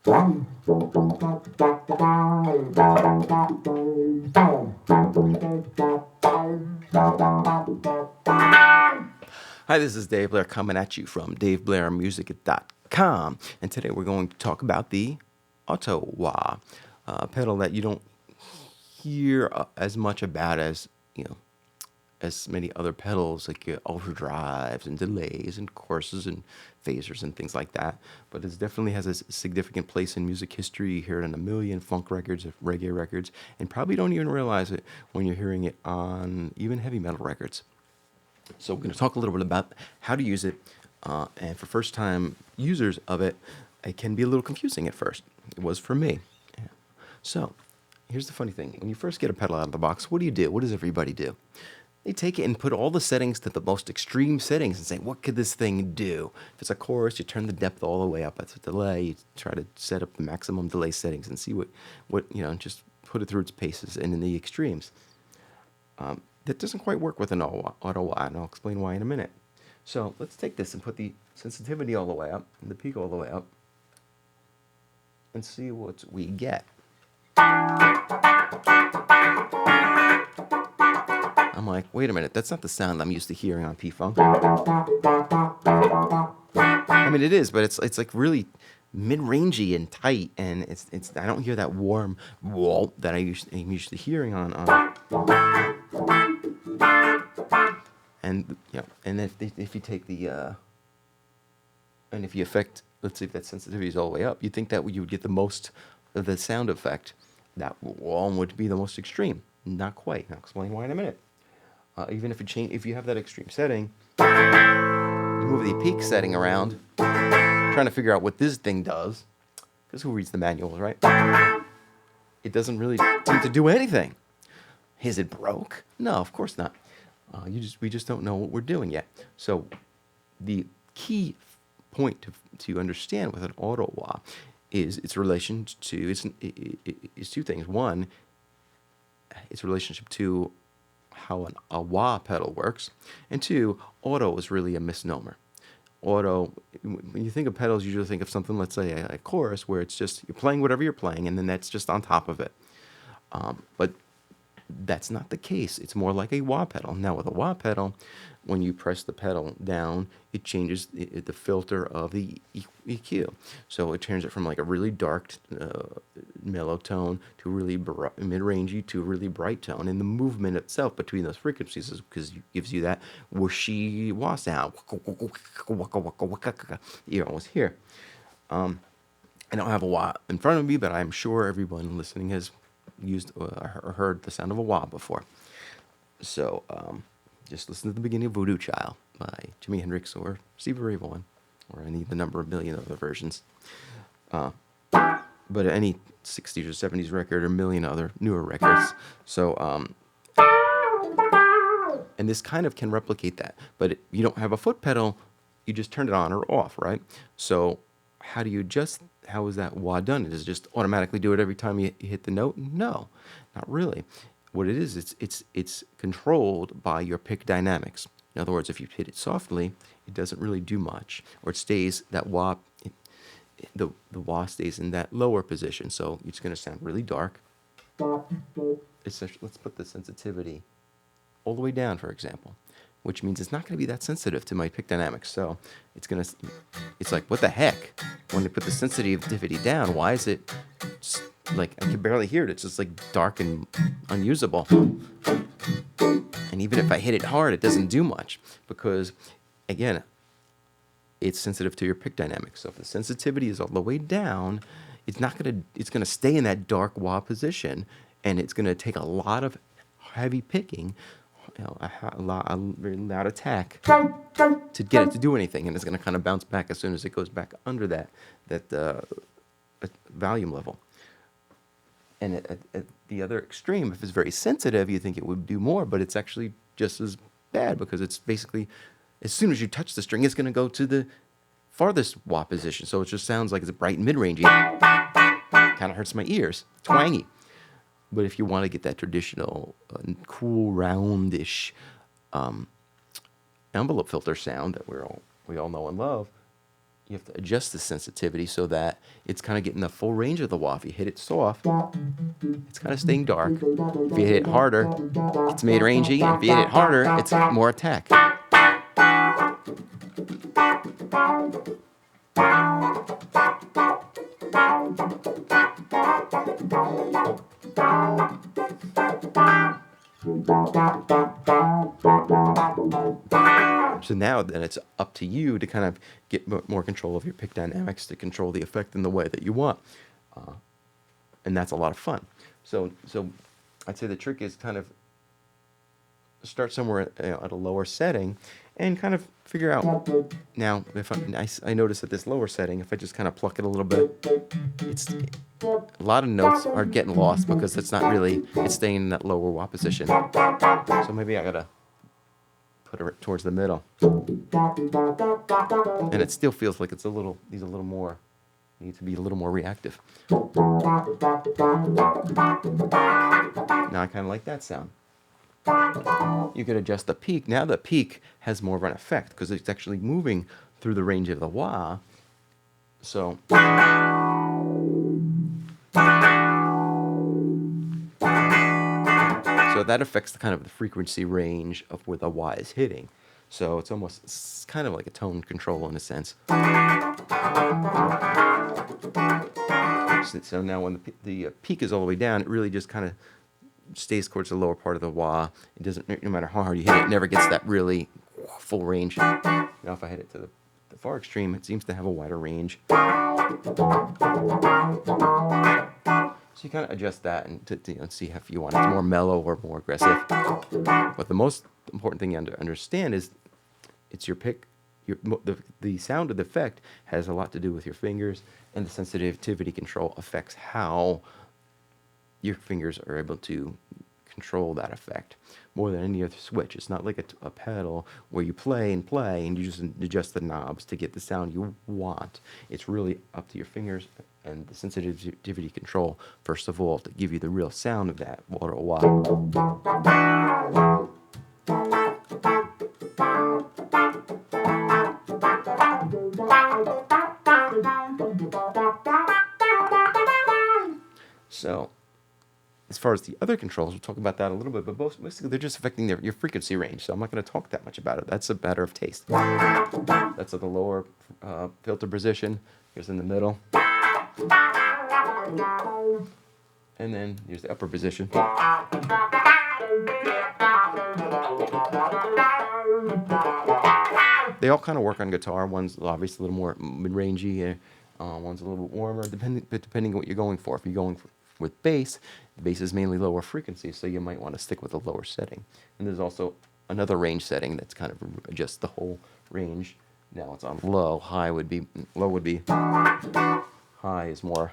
Hi, this is Dave Blair coming at you from DaveBlairMusic.com, and today we're going to talk about the auto wah, pedal that you don't hear as much about as as many other pedals like overdrives and delays and courses and phasers and things like that. But it definitely has a significant place in music history. You hear it on a million funk records, reggae records, and probably don't even realize it when you're hearing it on even heavy metal records. So we're going to talk a little bit about how to use it, and for first-time users of it, it can be a little confusing at first. It was for me. Yeah. So here's the funny thing. When you first get a pedal out of the box, what do you do? What does everybody do? They take it and put all the settings to the most extreme settings and say, what could this thing do? If it's a chorus, you turn the depth all the way up. That's a delay. You try to set up the maximum delay settings and see what just put it through its paces and in the extremes. That doesn't quite work with an auto wah, and I'll explain why in a minute. So let's take this and put the sensitivity all the way up and the peak all the way up and see what we get. I'm like, wait a minute, that's not the sound I'm used to hearing on P-Funk. I mean, it is, but it's like really mid-rangey and tight, and it's I don't hear that warm wall that I'm used to hearing on. And and if you take the and if you affect, let's see if that sensitivity is all the way up, you'd think that you would get the most of the sound effect. That wall would be the most extreme. Not quite. I'll explain why in a minute. Even if you have that extreme setting, you move the peak setting around, trying to figure out what this thing does, because who reads the manuals, right? It doesn't really seem to do anything. Is it broke? No, of course not. We just don't know what we're doing yet. So the key point to understand with an auto wah is its relation to it's two things. One, its relationship to how a wah pedal works, and two, auto is really a misnomer. Auto, when you think of pedals, you usually think of something, let's say a chorus, where it's just you're playing whatever you're playing, and then that's just on top of it. But that's not the case. It's more like a wah pedal. Now, with a wah pedal, when you press the pedal down, it changes the filter of the EQ. So it turns it from like a really dark, mellow tone to really mid-rangey to a really bright tone. And the movement itself between those frequencies gives you that whooshy wah sound. You always hear. I don't have a wah in front of me, but I'm sure everyone listening has used or heard the sound of a wah before. So just listen to the beginning of Voodoo Child by Jimi Hendrix or Stevie Ray Vaughan or the number of million other versions. But any 60s or 70s record or million other newer records. So and this kind of can replicate that. But you don't have a foot pedal, you just turn it on or off, right? So how do you adjust? How is that wah done? Does it just automatically do it every time you hit the note? No, not really. What it is, it's controlled by your pick dynamics. In other words, if you hit it softly, it doesn't really do much, or it stays that wah. The wah stays in that lower position, so it's going to sound really dark. Let's put the sensitivity all the way down, for example, which means it's not going to be that sensitive to my pick dynamics. So it's like, what the heck? When they put the sensitivity down, why is it like I can barely hear it? It's just like dark and unusable. And even if I hit it hard, it doesn't do much because, again, it's sensitive to your pick dynamics. So if the sensitivity is all the way down, it's gonna stay in that dark wah position, and it's gonna take a lot of heavy picking, a very loud attack to get it to do anything, and it's gonna kind of bounce back as soon as it goes back under that volume level. And at the other extreme, if it's very sensitive, you think it would do more, but it's actually just as bad because it's basically, as soon as you touch the string, it's going to go to the farthest wah position. So it just sounds like it's bright and mid-rangey. Kind of hurts my ears. Twangy. But if you want to get that traditional, cool, roundish envelope filter sound that we all know and love, you have to adjust the sensitivity so that it's kind of getting the full range of the wah. If you hit it soft, it's kind of staying dark. If you hit it harder, it's made rangy. And if you hit it harder, it's more attack. So now then it's up to you to kind of get more control of your pick dynamics to control the effect in the way that you want. And that's a lot of fun. So I'd say the trick is kind of start somewhere at a lower setting and kind of figure out. Now, if I notice at this lower setting, if I just kind of pluck it a little bit, a lot of notes are getting lost because it's staying in that lower wah position. So maybe I gotta put it towards the middle. And it still feels like needs to be a little more reactive. Now I kind of like that sound. You could adjust the peak. Now the peak has more of an effect because it's actually moving through the range of the wah. So that affects the kind of the frequency range of where the wah is hitting. So it's kind of like a tone control in a sense. So now when the peak is all the way down, it really just kind of stays towards the lower part of the wah. It doesn't, no matter how hard you hit it, it never gets that really full range. Now if I hit it to the far extreme, it seems to have a wider range. So you kind of adjust that and to see if you want it more mellow or more aggressive. But the most important thing you understand is it's your pick. The sound of the effect has a lot to do with your fingers, and the sensitivity control affects how your fingers are able to control that effect more than any other switch. It's not like a pedal where you play and you just adjust the knobs to get the sound you want. It's really up to your fingers and the sensitivity control, first of all, to give you the real sound of that wah or wah. So, as far as the other controls, we'll talk about that a little bit, but basically they're just affecting your frequency range, so I'm not going to talk that much about it. That's a matter of taste. That's at the lower filter position. Here's in the middle. And then here's the upper position. They all kind of work on guitar. One's obviously a little more mid-rangey, one's a little bit warmer, depending on what you're going for. If you're going with bass, the bass is mainly lower frequency, so you might want to stick with a lower setting. And there's also another range setting that's kind of adjusts the whole range. Now it's on low. Low would be. High is more.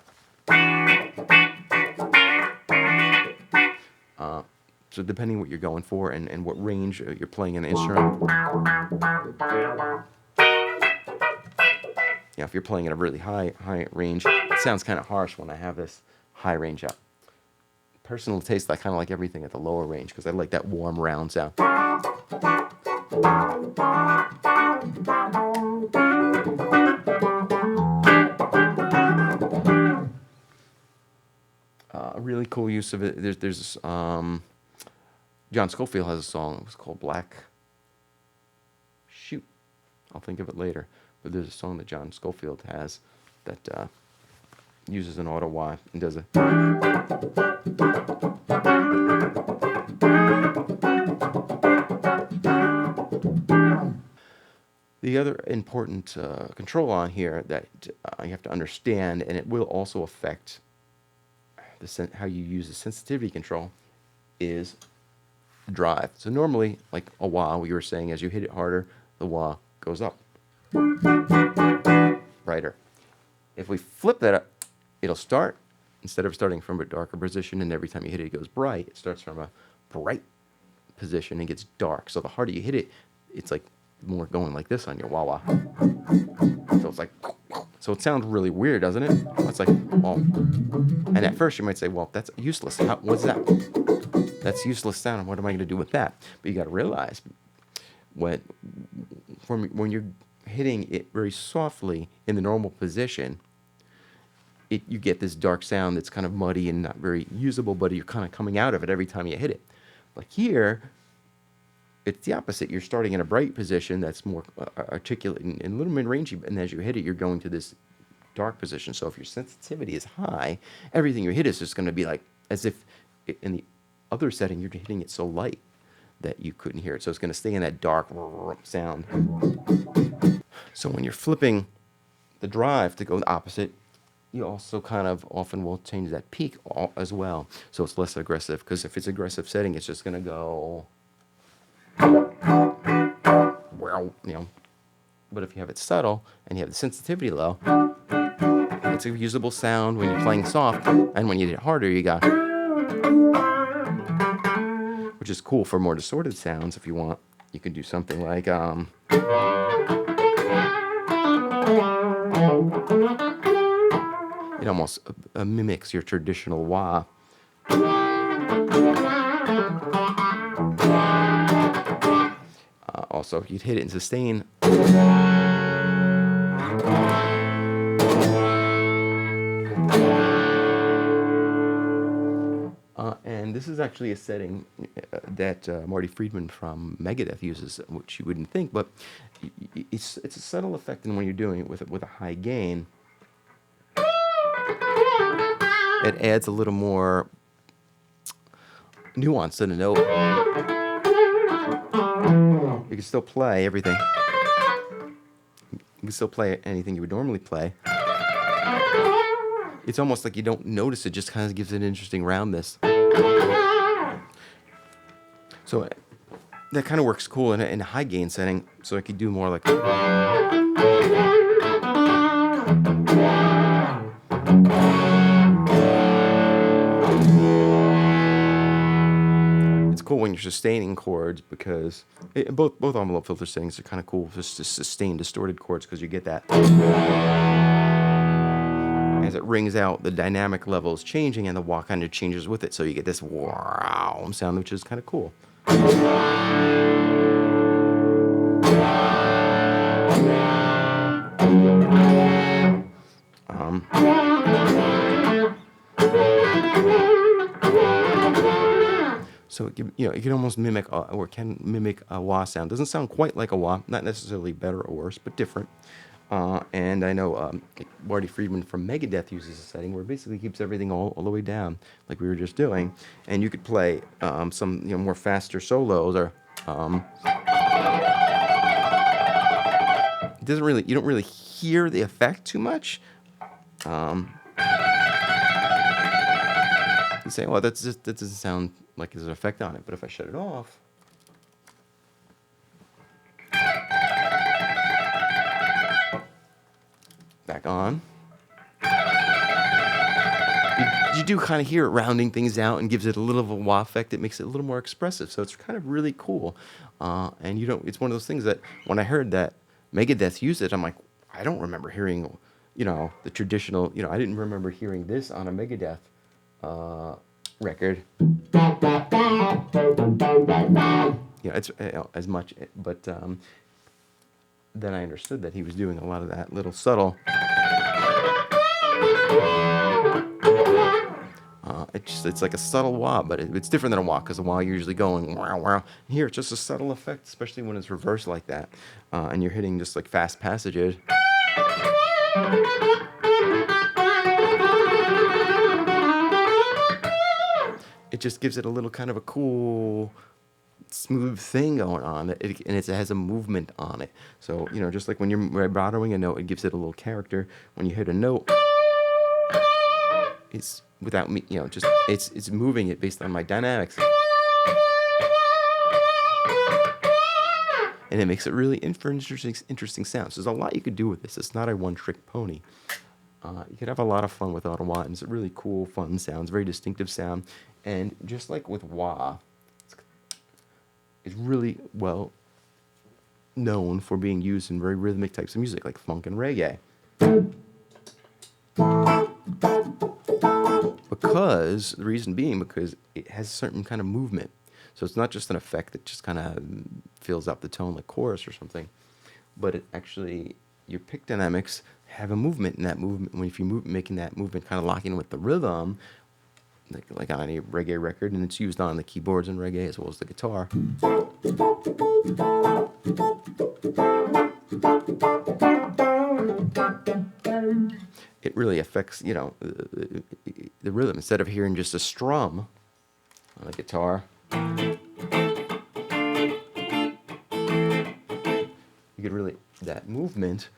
So depending what you're going for and what range you're playing an instrument. Yeah, if you're playing at a really high range, it sounds kind of harsh when I have this high range up. Personal taste, I kind of like everything at the lower range because I like that warm, round sound. A really cool use of it. There's John Scofield has a song. It was called Black. Shoot, I'll think of it later. But there's a song that John Scofield has that uses an auto wah and does a. The other important control on here that you have to understand, and it will also affect how you use the sensitivity control, is the drive. So normally, like a wah, we were saying, as you hit it harder, the wah goes up. Brighter. If we flip that up, it'll start, instead of starting from a darker position, and every time you hit it, it goes bright, it starts from a bright position and gets dark. So the harder you hit it, it's like more going like this on your wah wah. So it's like, so it sounds really weird, doesn't it? It's like, oh. And at first you might say, well, that's useless. What's that? That's useless sound. What am I going to do with that? But you got to realize when you're hitting it very softly in the normal position, you get this dark sound that's kind of muddy and not very usable, but you're kind of coming out of it every time you hit it. Like here, it's the opposite. You're starting in a bright position that's more articulate and a little mid-rangey, and as you hit it, you're going to this dark position. So if your sensitivity is high, everything you hit is just going to be like as if in the other setting you're hitting it so light that you couldn't hear it. So it's going to stay in that dark sound. So when you're flipping the drive to go the opposite, you also kind of often will change that peak as well, so it's less aggressive. Because if it's aggressive setting, it's just going to go, well, But if you have it subtle and you have the sensitivity low, it's a usable sound when you're playing soft, and when you hit it harder, you got, which is cool for more distorted sounds. If you want, you can do something like it almost mimics your traditional wah. Also, if you'd hit it in sustain, and this is actually a setting that Marty Friedman from Megadeth uses, which you wouldn't think, but it's a subtle effect, and when you're doing it with a high gain, it adds a little more nuance to the note. You can still play everything. You can still play anything you would normally play. It's almost like you don't notice it, just kind of gives it an interesting roundness. So that kind of works cool in a high gain setting, so I could do more like... It's cool when you're sustaining chords, because both envelope filter settings are kind of cool just to sustain distorted chords, because you get that as it rings out, the dynamic level is changing and the wah kind of changes with it, so you get this wow sound, which is kind of cool. So it can almost mimic or can mimic a wah sound. Doesn't sound quite like a wah, not necessarily better or worse, but different. And I know Marty Friedman from Megadeth uses a setting where it basically keeps everything all the way down, like we were just doing, and you could play some more faster solos, or it doesn't really, you don't really hear the effect too much. You say, well, that doesn't sound like there's an effect on it, but if I shut it off, back on, you do kind of hear it rounding things out and gives it a little of a wah effect. It makes it a little more expressive, so it's kind of really cool. And it's one of those things that when I heard that Megadeth used it, I'm like, I don't remember hearing, the traditional, I didn't remember hearing this on a Megadeth record. It's as much, but then I understood that he was doing a lot of that little subtle. It's like a subtle wah, but it's different than a wah, because a wah you're usually going wow wow. Here it's just a subtle effect, especially when it's reversed like that, and you're hitting just like fast passages. It just gives it a little kind of a cool, smooth thing going on, and it has a movement on it. So just like when you're vibratoing a note, it gives it a little character. When you hit a note, it's without me, just it's moving it based on my dynamics, and it makes it really interesting sounds. There's a lot you could do with this. It's not a one-trick pony. You could have a lot of fun with auto wah, and it's a really cool, fun sound. It's a very distinctive sound, and just like with wah, it's really well known for being used in very rhythmic types of music, like funk and reggae. The reason being because it has a certain kind of movement. So it's not just an effect that just kind of fills up the tone like chorus or something. but it actually, your pick dynamics have a movement, and that movement, when if you move, making that movement kind of locking with the rhythm, like on a reggae record, and it's used on the keyboards in reggae as well as the guitar. It really affects, you know, the rhythm. Instead of hearing just a strum on a guitar, you could really, that movement,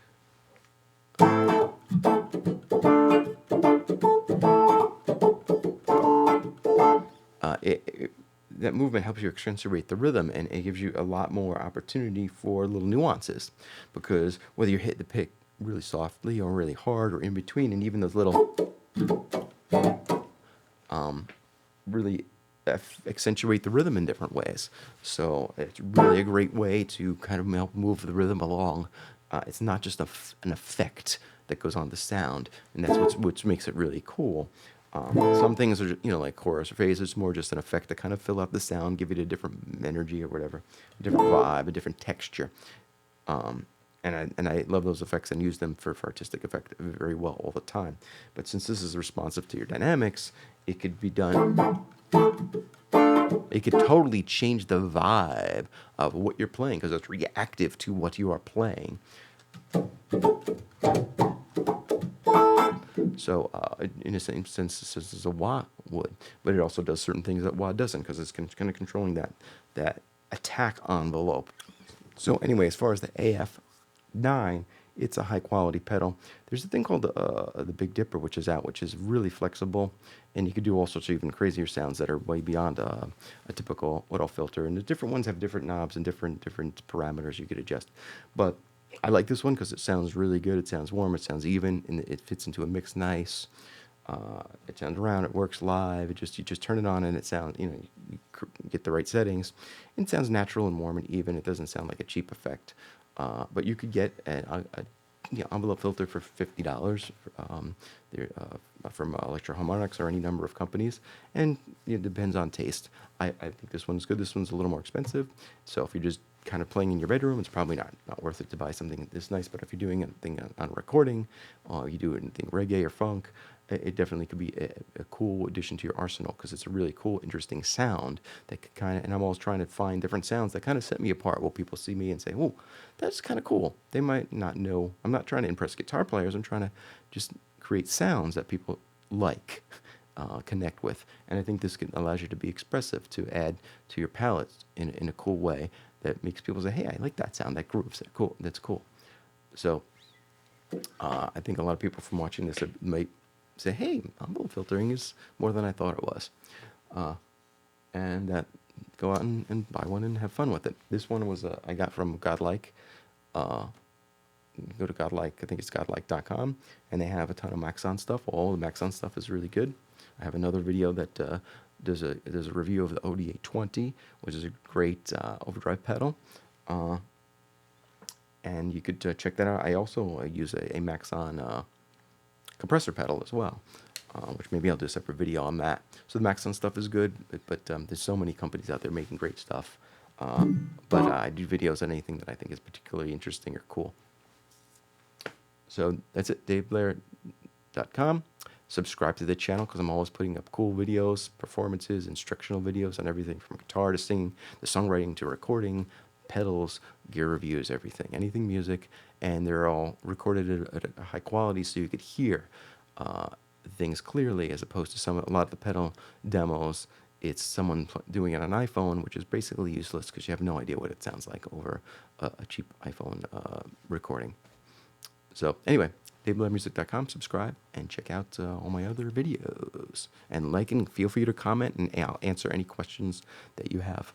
that movement helps you accentuate the rhythm, and it gives you a lot more opportunity for little nuances, because whether you hit the pick really softly or really hard or in between, and even those little really accentuate the rhythm in different ways. So it's really a great way to kind of help move the rhythm along. It's not just an effect that goes on the sound, and that's what makes it really cool. Some things are, you know, like chorus or phase, it's more just an effect to kind of fill out the sound, give it a different energy or whatever, a different vibe, a different texture. And I love those effects and use them for artistic effect very well all the time. But since this is responsive to your dynamics, it could be done. It could totally change the vibe of what you're playing, because it's reactive to what you are playing. So, in a same sense, this is a wah would, but it also does certain things that wah doesn't, because it's kind of controlling that attack envelope. So anyway, as far as the AF-9, it's a high quality pedal. There's a thing called the Big Dipper, which is out, which is really flexible, and you can do all sorts of even crazier sounds that are way beyond a typical auto filter. And the different ones have different knobs and different parameters you could adjust. But I like this one because it sounds really good. It sounds warm. It sounds even, and it fits into a mix nice. It sounds round. It works live. You just turn it on and it sounds, you know, you get the right settings. And it sounds natural and warm and even. It doesn't sound like a cheap effect. But you could get a envelope filter for $50 from Electro-Harmonix or any number of companies, and it depends on taste. I think this one's good. This one's a little more expensive, so if you're just kind of playing in your bedroom, it's probably not worth it to buy something this nice. But if you're doing anything on a recording, or you do anything reggae or funk, it definitely could be a cool addition to your arsenal, because it's a really cool, interesting sound that could kind of, and I'm always trying to find different sounds that kind of set me apart. Well, people see me and say, oh, that's kind of cool. They might not know. I'm not trying to impress guitar players. I'm trying to just create sounds that people like, connect with. And I think this allows you to be expressive, to add to your palette in a cool way that makes people say, hey, I like that sound. That grooves. That's cool. So I think a lot of people from watching this might say, hey, envelope filtering is more than I thought it was. And that go out and buy one and have fun with it. This one was I got from Godlike. Go to Godlike, I think it's godlike.com, and they have a ton of Maxon stuff. All the Maxon stuff is really good. I have another video that does a review of the OD820, which is a great overdrive pedal. And you could check that out. I also use a Maxon compressor pedal as well, which maybe I'll do a separate video on that. So the Maxon stuff is good, but there's so many companies out there making great stuff. But I do videos on anything that I think is particularly interesting or cool. So that's it, DaveBlair.com. Subscribe to the channel, because I'm always putting up cool videos, performances, instructional videos on everything from guitar to singing, the songwriting to recording, pedals, gear reviews, everything, anything music, and they're all recorded at a high quality so you could hear things clearly, as opposed to a lot of the pedal demos. It's someone doing it on an iPhone, which is basically useless because you have no idea what it sounds like over a cheap iPhone recording. So anyway, DaveBlairMusic.com, subscribe, and check out all my other videos. And like, and feel free to comment, and I'll answer any questions that you have.